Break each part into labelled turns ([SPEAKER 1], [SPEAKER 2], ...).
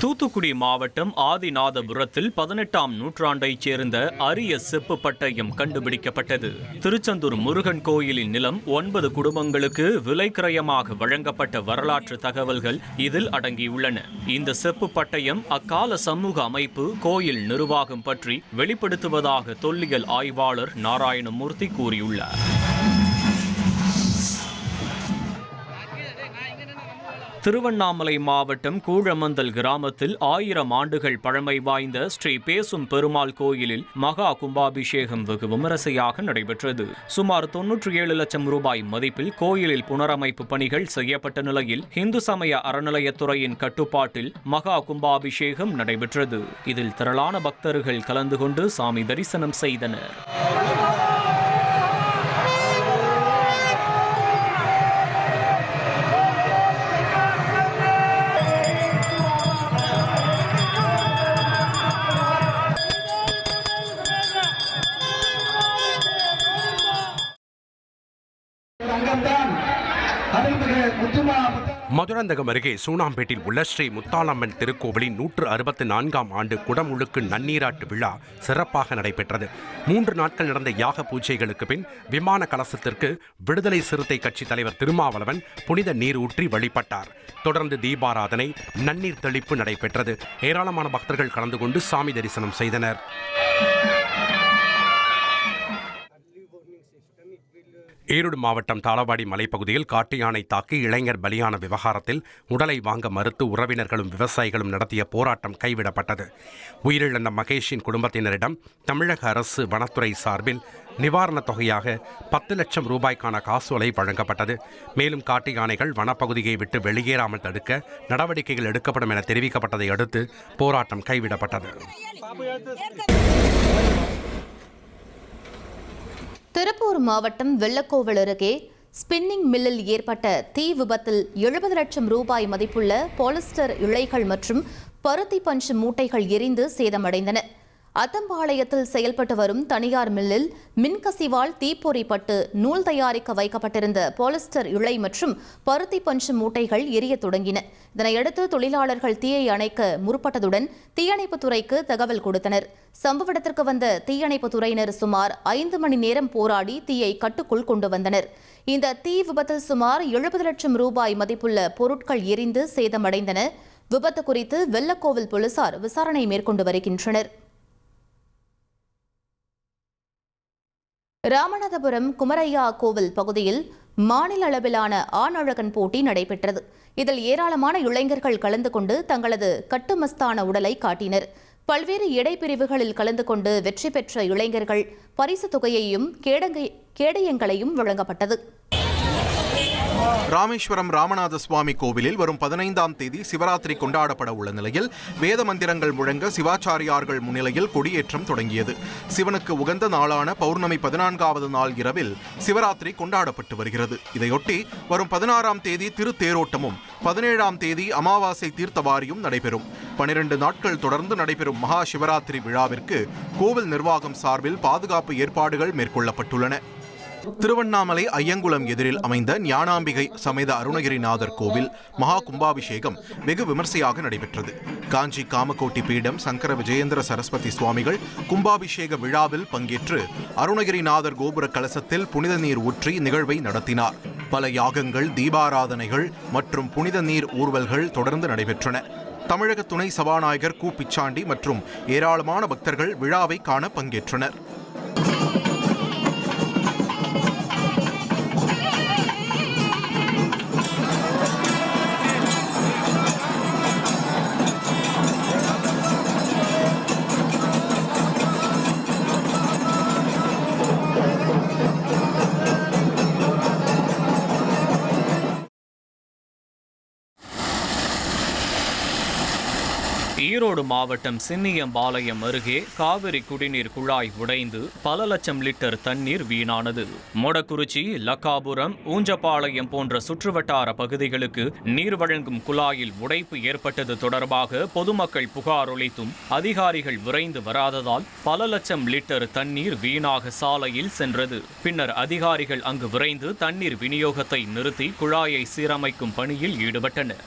[SPEAKER 1] தூத்துக்குடி மாவட்டம் ஆதிநாதபுரத்தில் 18ஆம் நூற்றாண்டைச் சேர்ந்த அரிய செப்பு பட்டயம் கண்டுபிடிக்கப்பட்டது. திருச்செந்தூர் முருகன் கோயிலின் நிலம் 9 குடும்பங்களுக்கு விலைக்கிரயமாக வழங்கப்பட்ட வரலாற்று தகவல்கள் இதில் அடங்கியுள்ளன. இந்த செப்பு பட்டயம் அக்கால சமூக அமைப்பு, கோயில் நிர்வாகம் பற்றி வெளிப்படுத்துவதாக தொல்லியல் ஆய்வாளர் நாராயணமூர்த்தி கூறியுள்ளார். திருவண்ணாமலை மாவட்டம் கூழமந்தல் கிராமத்தில் 1000 ஆண்டுகள் பழமை வாய்ந்த ஸ்ரீ பேசும் பெருமாள் கோயிலில் மகா கும்பாபிஷேகம் வெகு விமரிசையாக நடைபெற்றது. சுமார் 97 லட்சம் ரூபாய் மதிப்பில் கோயிலில் புனரமைப்பு பணிகள் செய்யப்பட்ட நிலையில் இந்து சமய அறநிலையத்துறையின் கட்டுப்பாட்டில் மகா கும்பாபிஷேகம் நடைபெற்றது. இதில் திரளான பக்தர்கள் கலந்து கொண்டு சாமி தரிசனம் செய்தனர்.
[SPEAKER 2] மதுராந்தகம் அருகே சூனாம்பேட்டில் உள்ள ஸ்ரீ முத்தாலம்மன் திருக்கோவிலின் 164ஆம் ஆண்டு குடமுழுக்கு நன்னீராட்டு விழா சிறப்பாக நடைபெற்றது. 3 நாட்கள் நடந்த யாக பூஜைகளுக்கு பின் விமான கலசத்திற்கு விடுதலை சிறுத்தை கட்சி தலைவர் திருமாவளவன் புனித நீர் ஊற்றி வழிபட்டார். தொடர்ந்து தீபாராதனை, நன்னீர் தெளிப்பு நடைபெற்றது. ஏராளமான பக்தர்கள் கலந்து கொண்டு சாமி தரிசனம் செய்தனர். ஈரோடு மாவட்டம் தாளவாடி மலைப்பகுதியில் காட்டு யானை தாக்கி இளைஞர் பலியான விவகாரத்தில் உடலை வாங்க மறுத்து உறவினர்களும் விவசாயிகளும் நடத்திய போராட்டம் கைவிடப்பட்டது. உயிரிழந்த மகேஷின் குடும்பத்தினரிடம் தமிழக அரசு வனத்துறை சார்பில் நிவாரணத் தொகையாக 10 லட்சம் ரூபாய்க்கான காசோலை வழங்கப்பட்டது. மேலும் காட்டு யானைகள் வனப்பகுதியை விட்டு வெளியேறாமல் தடுக்க நடவடிக்கைகள் எடுக்கப்படும் என தெரிவிக்கப்பட்டதை அடுத்து போராட்டம் கைவிடப்பட்டது.
[SPEAKER 3] திருப்பூர் மாவட்டம் வெள்ளக்கோவில் அருகே ஸ்பின்னிங் மில்லில் ஏற்பட்ட தீ விபத்தில் 70 லட்சம் ரூபாய் மதிப்புள்ள பாலிஸ்டர் இழைகள் மற்றும் பருத்தி பஞ்சு மூட்டைகள் எரிந்து சேதமடைந்தன. அத்தம்பாளையத்தில் செயல்பட்டு வரும் தனியார் மில்லில் மின்கசிவால் தீப்பொறிப்பட்டு நூல் தயாரிக்க வைக்கப்பட்டிருந்த பாலிஸ்டர் இழை மற்றும் பருத்தி பஞ்சு மூட்டைகள் எரிய தொடங்கின. இதனையடுத்து தொழிலாளர்கள் தீயை அணைக்க முற்பட்டதுடன் தீயணைப்புத்துறைக்கு தகவல் கொடுத்தனர். சம்பவ இடத்திற்கு வந்த தீயணைப்புத்துறையினர் சுமார் 5 மணி நேரம் போராடி தீயை கட்டுக்குள் கொண்டு வந்தனர். இந்த தீ விபத்தில் சுமார் 70 லட்சம் ரூபாய் மதிப்புள்ள பொருட்கள் எரிந்து சேதமடைந்தன. விபத்து குறித்து வெள்ளக்கோவில் போலீசார் விசாரணை மேற்கொண்டு வருகின்றனர். ராமநாதபுரம் குமரையா கோவில் பகுதியில் மாநில அளவிலான ஆணழகன் போட்டி நடைபெற்றது. இதில் ஏராளமான இளைஞர்கள் கலந்து கொண்டு தங்களது கட்டுமஸ்தான உடலை காட்டினர். பல்வேறு எடைப்பிரிவுகளில் கலந்து கொண்டு வெற்றி பெற்ற இளைஞர்கள் பரிசு தொகையையும் கேடயங்களையும் வழங்கப்பட்டது.
[SPEAKER 4] ராமேஸ்வரம் ராமநாத சுவாமி கோவிலில் வரும் 15ஆம் தேதி சிவராத்திரி கொண்டாடப்பட உள்ள நிலையில் வேத மந்திரங்கள் முழங்க சிவாச்சாரியார்கள் முன்னிலையில் கொடியேற்றம் தொடங்கியது. சிவனுக்கு உகந்த நாளான பௌர்ணமி 14வது நாள் இரவில் சிவராத்திரி கொண்டாடப்பட்டு வருகிறது. இதையொட்டி வரும் 16ஆம் தேதி திருத்தேரோட்டமும் 17ஆம் தேதி அமாவாசை தீர்த்தவாரியும் நடைபெறும். 12 நாட்கள் தொடர்ந்து நடைபெறும் மகா சிவராத்திரி விழாவிற்கு கோவில் நிர்வாகம் சார்பில் பாதுகாப்பு ஏற்பாடுகள் மேற்கொள்ளப்பட்டுள்ளன. திருவண்ணாமலை ஐயங்குளம் எதிரில் அமைந்த ஞானாம்பிகை சமேத அருணகிரிநாதர் கோவில் மகா கும்பாபிஷேகம் வெகு விமர்சையாக நடைபெற்றது. காஞ்சி காமகோட்டி பீடம் சங்கர விஜயேந்திர சரஸ்வதி சுவாமிகள் கும்பாபிஷேக விழாவில் பங்கேற்று அருணகிரிநாதர் கோபுர கலசத்தில் புனித நீர் ஊற்றி நிகழ்வை நடத்தினார். பல யாகங்கள், தீபாராதனைகள் மற்றும் புனித நீர் ஊர்வல்கள் தொடர்ந்து நடைபெற்றன. தமிழக துணை சபாநாயகர் கு பிச்சாண்டி மற்றும் ஏராளமான பக்தர்கள் விழாவை காண பங்கேற்றனர்.
[SPEAKER 1] ஈரோடு மாவட்டம் சின்னியம்பாளையம் அருகே காவிரி குடிநீர் குழாய் உடைந்து பல லட்சம் லிட்டர் தண்ணீர் வீணானது. மொடக்குறிச்சி, லக்காபுரம், ஊஞ்சப்பாளையம் போன்ற சுற்றுவட்டார பகுதிகளுக்கு நீர் வழங்கும் குழாயில் உடைப்பு ஏற்பட்டது தொடர்பாக பொதுமக்கள் புகார் அளித்தும் அதிகாரிகள் விரைந்து வராததால் பல லட்சம் லிட்டர் தண்ணீர் வீணாக சாலையில் சென்றது. பின்னர் அதிகாரிகள் அங்கு விரைந்து தண்ணீர் விநியோகத்தை நிறுத்தி குழாயை சீரமைக்கும் பணியில் ஈடுபட்டனர்.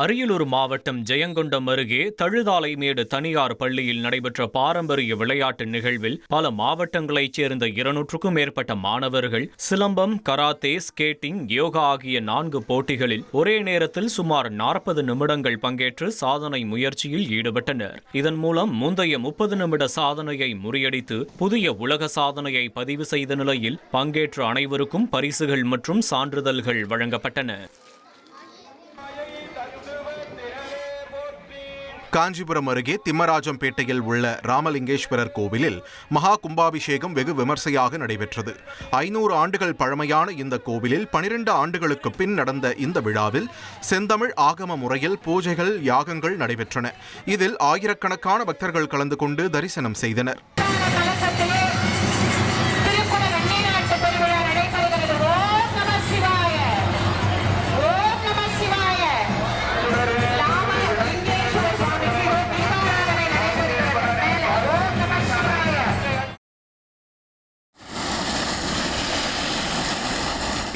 [SPEAKER 1] அரியலூர் மாவட்டம் ஜெயங்கொண்டம் அருகே தழுதாலைமேடு தனியார் பள்ளியில் நடைபெற்ற பாரம்பரிய விளையாட்டு நிகழ்வில் பல மாவட்டங்களைச் சேர்ந்த 200க்கும் மேற்பட்ட மாணவர்கள் சிலம்பம், கராத்தே, ஸ்கேட்டிங், யோகா ஆகிய 4 போட்டிகளில் ஒரே நேரத்தில் சுமார் 40 நிமிடங்கள் பங்கேற்று சாதனை முயற்சியில் ஈடுபட்டனர். இதன் மூலம் முந்தைய 30 நிமிட சாதனையை முறியடித்து புதிய உலக சாதனையை பதிவு செய்த நிலையில் பங்கேற்ற அனைவருக்கும் பரிசுகள் மற்றும் சான்றிதழ்கள் வழங்கப்பட்டன.
[SPEAKER 4] காஞ்சிபுரம் அருகே திம்மராஜம்பேட்டையில் உள்ள ராமலிங்கேஸ்வரர் கோவிலில் மகா கும்பாபிஷேகம் வெகு விமர்சையாக நடைபெற்றது. 500 ஆண்டுகள் பழமையான இந்த கோவிலில் 12 ஆண்டுகளுக்கு பின் நடந்த இந்த விழாவில் செந்தமிழ் ஆகம முறையில் பூஜைகள், யாகங்கள் நடைபெற்றன. இதில் ஆயிரக்கணக்கான பக்தர்கள் கலந்து கொண்டு தரிசனம் செய்தனர்.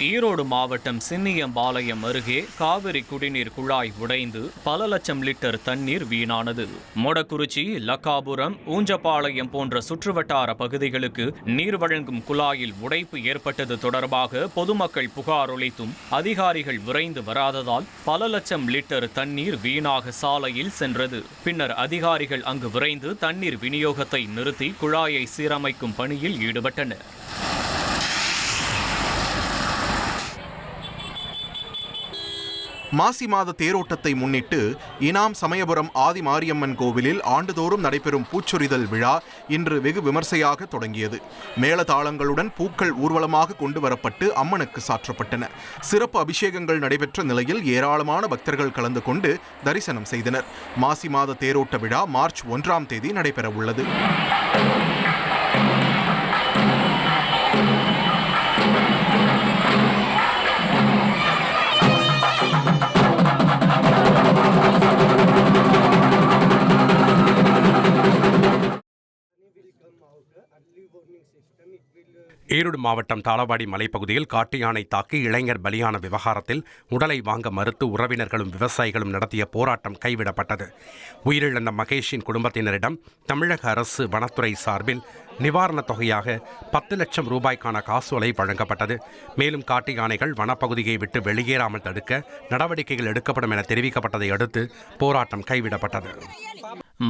[SPEAKER 1] ஈரோடு மாவட்டம் சின்னியம்பாளையம் அருகே காவிரி குடிநீர் குழாய் உடைந்து பல லட்சம் லிட்டர் தண்ணீர் வீணானது. மொடக்குறிச்சி, லக்காபுரம், ஊஞ்சப்பாளையம் போன்ற சுற்றுவட்டார பகுதிகளுக்கு நீர் வழங்கும் குழாயில் உடைப்பு ஏற்பட்டது தொடர்பாக பொதுமக்கள் புகார் அளித்தும் அதிகாரிகள் விரைந்து வராததால் பல லட்சம் லிட்டர் தண்ணீர் வீணாக சாலையில் சென்றது. பின்னர் அதிகாரிகள் அங்கு விரைந்து தண்ணீர் விநியோகத்தை நிறுத்தி குழாயை சீரமைக்கும் பணியில் ஈடுபட்டனர்.
[SPEAKER 4] மாசி மாத தேரோட்டத்தை முன்னிட்டு இனாம் சமயபுரம் ஆதி மாரியம்மன் கோவிலில் ஆண்டுதோறும் நடைபெறும் பூச்சொரிதல் விழா இன்று வெகு விமர்சையாக தொடங்கியது. மேளதாளங்களுடன் பூக்கள் ஊர்வலமாக கொண்டு வரப்பட்டு அம்மனுக்கு சாற்றப்பட்டன. சிறப்பு அபிஷேகங்கள் நடைபெற்ற நிலையில் ஏராளமான பக்தர்கள் கலந்து கொண்டு தரிசனம் செய்தனர். மாசி மாத தேரோட்ட விழா மார்ச் 1ஆம் தேதி நடைபெற உள்ளது.
[SPEAKER 2] ஈரோடு மாவட்டம் தாளவாடி மலைப்பகுதியில் காட்டு யானை தாக்கி இளைஞர் பலியான விவகாரத்தில் உடலை வாங்க மறுத்து உறவினர்களும் விவசாயிகளும் நடத்திய போராட்டம் கைவிடப்பட்டது. உயிரிழந்த மகேஷின் குடும்பத்தினரிடம் தமிழக அரசு வனத்துறை சார்பில் நிவாரணத் தொகையாக 10 லட்சம் ரூபாய்க்கான காசோலை வழங்கப்பட்டது. மேலும் காட்டு யானைகள் வனப்பகுதியை விட்டு வெளியேறாமல் தடுக்க நடவடிக்கைகள் எடுக்கப்படும் என தெரிவிக்கப்பட்டதை அடுத்து போராட்டம் கைவிடப்பட்டது.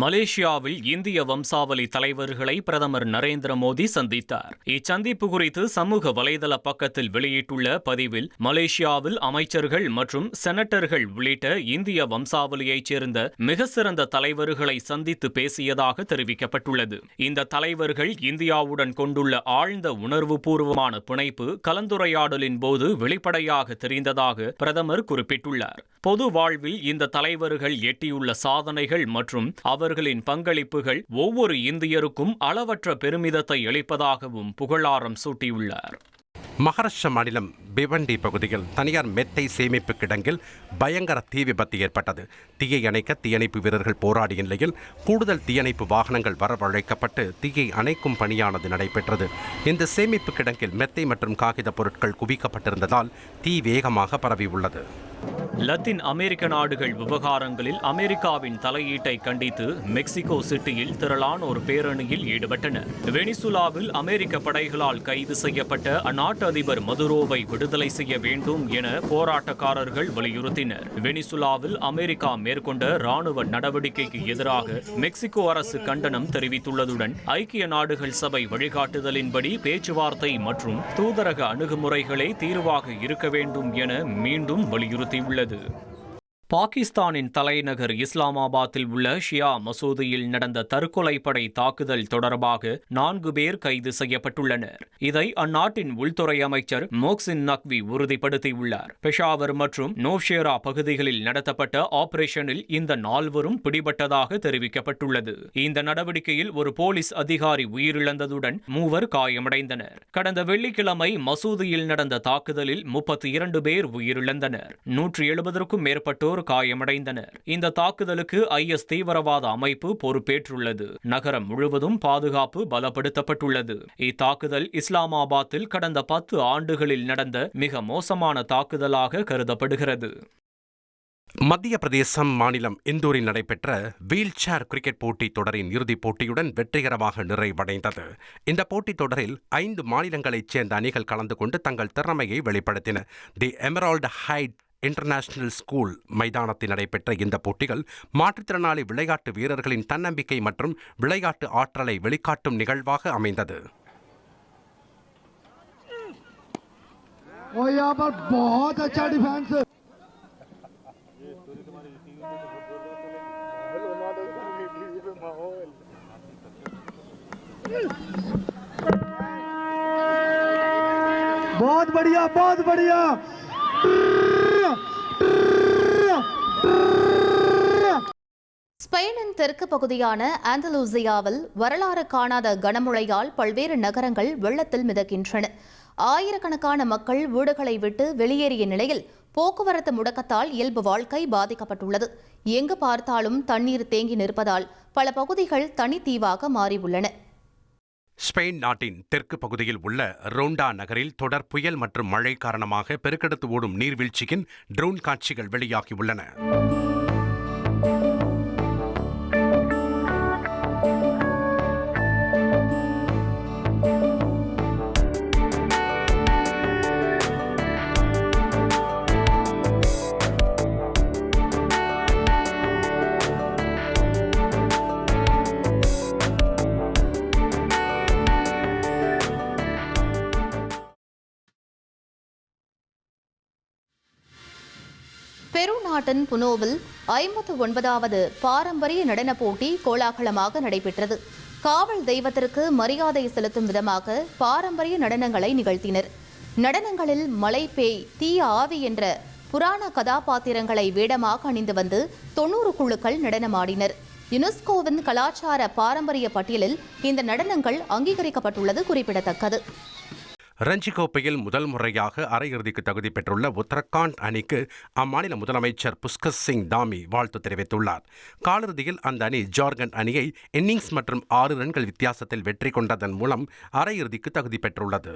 [SPEAKER 1] மலேசியாவில் இந்திய வம்சாவளி தலைவர்களை பிரதமர் நரேந்திர மோடி சந்தித்தார். இச்சந்திப்பு குறித்து சமூக வலைதள பக்கத்தில் வெளியிட்டுள்ள பதிவில் மலேசியாவில் அமைச்சர்கள் மற்றும் செனட்டர்கள் உள்ளிட்ட இந்திய வம்சாவளியைச் சேர்ந்த மிக சிறந்த தலைவர்களை சந்தித்து பேசியதாக தெரிவிக்கப்பட்டுள்ளது. இந்த தலைவர்கள் இந்தியாவுடன் கொண்டுள்ள ஆழ்ந்த உணர்வுபூர்வமான பிணைப்பு கலந்துரையாடலின் போது வெளிப்படையாக தெரிந்ததாக பிரதமர் குறிப்பிட்டுள்ளார். பொது வாழ்வில் இந்த தலைவர்கள் எட்டியுள்ள சாதனைகள் மற்றும் அவர்களின் பங்களிப்புகள் ஒவ்வொரு இந்தியருக்கும் அளவற்ற பெருமிதத்தை அளிப்பதாகவும் புகழாரம் சூட்டியுள்ளார்.
[SPEAKER 2] மகாராஷ்டிரா மாநிலம் பிவண்டி பகுதியில் தனியார் மெத்தை சேமிப்பு கிடங்கில் பயங்கர தீ விபத்து ஏற்பட்டது. தீயை அணைக்க தீயணைப்பு வீரர்கள் போராடிய நிலையில் கூடுதல் தீயணைப்பு வாகனங்கள் வரவழைக்கப்பட்டு தீயை அணைக்கும் பணியானது நடைபெற்றது. இந்த சேமிப்பு கிடங்கில் மெத்தை மற்றும் காகித பொருட்கள் குவிக்கப்பட்டிருந்ததால் தீ வேகமாக பரவியுள்ளது.
[SPEAKER 1] லத்தீன் அமெரிக்க நாடுகள் விவகாரங்களில் அமெரிக்காவின் தலையீட்டை கண்டித்து மெக்சிகோ சிட்டியில் திரளானோர் பேரணியில் ஈடுபட்டனர். வெனிசுலாவில் அமெரிக்க படைகளால் கைது செய்யப்பட்ட அந்நாட்டு அதிபர் மதுரோவை விடுதலை செய்ய வேண்டும் என போராட்டக்காரர்கள் வலியுறுத்தினர். வெனிசுலாவில் அமெரிக்கா மேற்கொண்ட ராணுவ நடவடிக்கைக்கு எதிராக மெக்சிகோ அரசு கண்டனம் தெரிவித்துள்ளதுடன் ஐக்கிய நாடுகள் சபை வழிகாட்டுதலின்படி பேச்சுவார்த்தை மற்றும் தூதரக அணுகுமுறைகளே தீர்வாக இருக்க வேண்டும் என மீண்டும் வலியுறுத்தியுள்ளது. பாகிஸ்தானின் தலைநகர் இஸ்லாமாபாத்தில் உள்ள ஷியா மசூதியில் நடந்த தற்கொலைப்படை தாக்குதல் தொடர்பாக 4 பேர் கைது செய்யப்பட்டுள்ளனர். இதை அந்நாட்டின் உள்துறை அமைச்சர் மோக்சின் நக்வி உறுதிப்படுத்தியுள்ளார். பெஷாவர் மற்றும் நோஷேரா பகுதிகளில் நடத்தப்பட்ட ஆபரேஷனில் இந்த 4வரும் பிடிபட்டதாக தெரிவிக்கப்பட்டுள்ளது. இந்த நடவடிக்கையில் ஒரு போலீஸ் அதிகாரி உயிரிழந்ததுடன் 3 காயமடைந்தனர். கடந்த வெள்ளிக்கிழமை மசூதியில் நடந்த தாக்குதலில் 32 பேர் உயிரிழந்தனர். 170க்கும் மேற்பட்டோர் காயமடைந்தனர். இந்த தாக்குதலுக்கு IS தீவிரவாத அமைப்பு பொறுப்பேற்றுள்ளது. நகரம் முழுவதும் பாதுகாப்பு பலப்படுத்தப்பட்டுள்ளது. இத்தாக்குதல் இஸ்லாமாபாத்தில் கடந்த 10 ஆண்டுகளில் நடந்த மிக மோசமான தாக்குதலாக கருதப்படுகிறது.
[SPEAKER 2] மத்திய பிரதேசம் மாநிலம் இந்தூரில் நடைபெற்ற வீல் சேர் கிரிக்கெட் போட்டித் தொடரின் இறுதிப் போட்டியுடன் வெற்றிகரமாக நிறைவடைந்தது. இந்த போட்டித் தொடரில் 5 மாநிலங்களைச் சேர்ந்த அணிகள் கலந்து கொண்டு தங்கள் திறமையை வெளிப்படுத்தின. தி எமரால்டு ஹைட் இன்டர்நேஷனல் ஸ்கூல் மைதானத்தில் நடைபெற்ற இந்த போட்டிகள் மாற்றுத்திறனாளி விளையாட்டு வீரர்களின் தன்னம்பிக்கை மற்றும் விளையாட்டு ஆற்றலை வெளிக்காட்டும் நிகழ்வாக அமைந்தது.
[SPEAKER 5] बहुत बढ़िया, बहुत बढ़िया.
[SPEAKER 3] ஸ்பெயினின் தெற்கு பகுதியான ஆண்டலூசியாவில் வரலாறு காணாத கனமழையால் பல்வேறு நகரங்கள் வெள்ளத்தில் மிதக்கின்றன. ஆயிரக்கணக்கான மக்கள் வீடுகளை விட்டு வெளியேறிய நிலையில் போக்குவரத்து முடக்கத்தால் இயல்பு வாழ்க்கை பாதிக்கப்பட்டுள்ளது. எங்கு பார்த்தாலும் தண்ணீர் தேங்கி நிற்பதால் பல பகுதிகள் தனித்தீவாக மாறியுள்ளன.
[SPEAKER 2] ஸ்பெயின் நாட்டின் தெற்கு பகுதியில் உள்ள ரோண்டா நகரில் தொடர் புயல் மற்றும் மழை காரணமாக பெருக்கெடுத்து ஓடும் நீர்வீழ்ச்சியின் ட்ரோன் காட்சிகள் வெளியாகியுள்ளன.
[SPEAKER 3] பெரு நாட்டின் புனோவில் 59வது பாரம்பரிய நடனப் போட்டி கோலாகலமாக நடைபெற்றது. காவல் தெய்வத்திற்கு மரியாதை செலுத்தும் விதமாக பாரம்பரிய நடனங்களை நிகழ்த்தினர். நடனங்களில் மலை பேய், தீய ஆவி என்ற புராண கதாபாத்திரங்களை வேடமாக அணிந்து வந்து 90 குழுக்கள் நடனமாடினர். யுனெஸ்கோவின் கலாச்சார பாரம்பரிய பட்டியலில் இந்த நடனங்கள் அங்கீகரிக்கப்பட்டுள்ளது குறிப்பிடத்தக்கது.
[SPEAKER 2] ரஞ்சி கோப்பையில் முதல் முறையாக அரையிறுதிக்கு தகுதி பெற்றுள்ள உத்தரகாண்ட் அணிக்கு அம்மாநில முதலமைச்சர் புஷ்கர் சிங் தாமி வாழ்த்து தெரிவித்துள்ளார். காலிறுதியில் அந்த அணி ஜார்க்கண்ட் அணியை இன்னிங்ஸ் மற்றும் 6 ரன்கள் வித்தியாசத்தில் வெற்றி கொண்டதன் மூலம் அரையிறுதிக்கு தகுதி பெற்றுள்ளது.